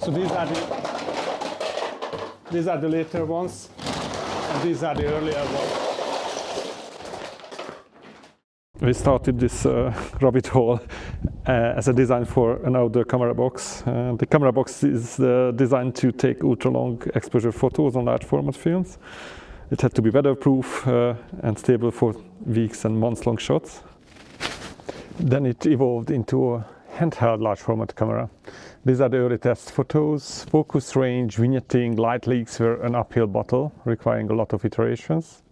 So these are the later ones, and these are the earlier ones. We started this rabbit hole as a design for an outdoor camera box. The camera box is designed to take ultra-long exposure photos on large format films. It had to be weatherproof and stable for weeks and months-long shots. Then it evolved into a handheld large format camera. These are the early test photos. Focus range, vignetting, light leaks were an uphill battle, requiring a lot of iterations.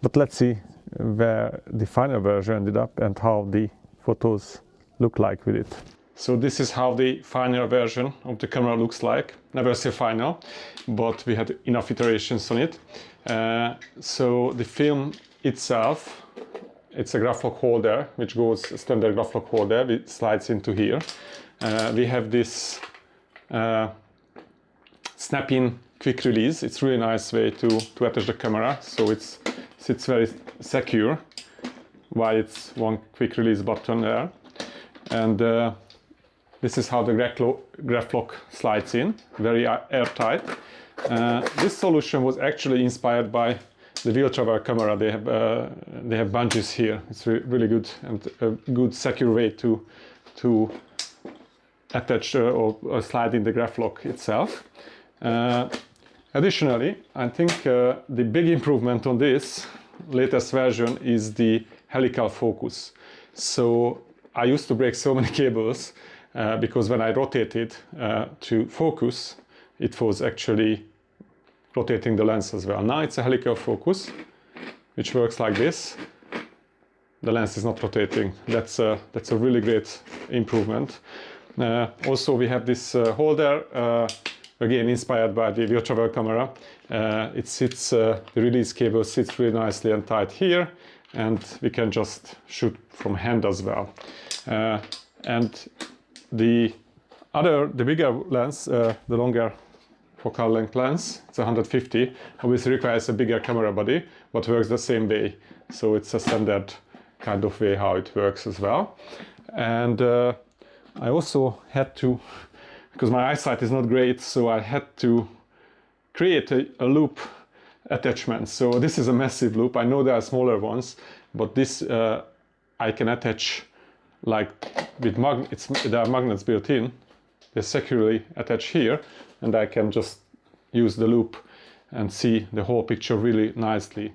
But let's see where the final version ended up and how the photos look like with it. So this is how the final version of the camera looks like. Never say final, but we had enough iterations on it. So the film itself, it's a graflok holder, which goes, a standard graflok holder, which slides into here. We have this snap-in quick release. It's a really nice way to attach the camera, so it's very secure, while it's one quick release button there. And this is how the graflok slides in, very airtight. This solution was actually inspired by the wheel travel camera. They have bungees here. It's really good and a good secure way to attach or slide in the graflok itself. Additionally, I think the big improvement on this latest version is the helical focus. So I used to break so many cables because when I rotated to focus, it was actually rotating the lens as well. Now it's a helical focus, which works like this. The lens is not rotating. That's a really great improvement. Also, we have this holder, again inspired by the wheel travel camera. It sits, the release cable sits really nicely and tight here, and we can just shoot from hand as well. And the bigger lens, the longer focal length lens, it's 150, obviously requires a bigger camera body, but works the same way. So it's a standard kind of way how it works as well. And I also had to, because my eyesight is not great, so I had to create a loop attachment. So this is a massive loop. I know there are smaller ones, but this I can attach like with magnets. There are magnets built in. They're securely attached here, and I can just use the loop and see the whole picture really nicely.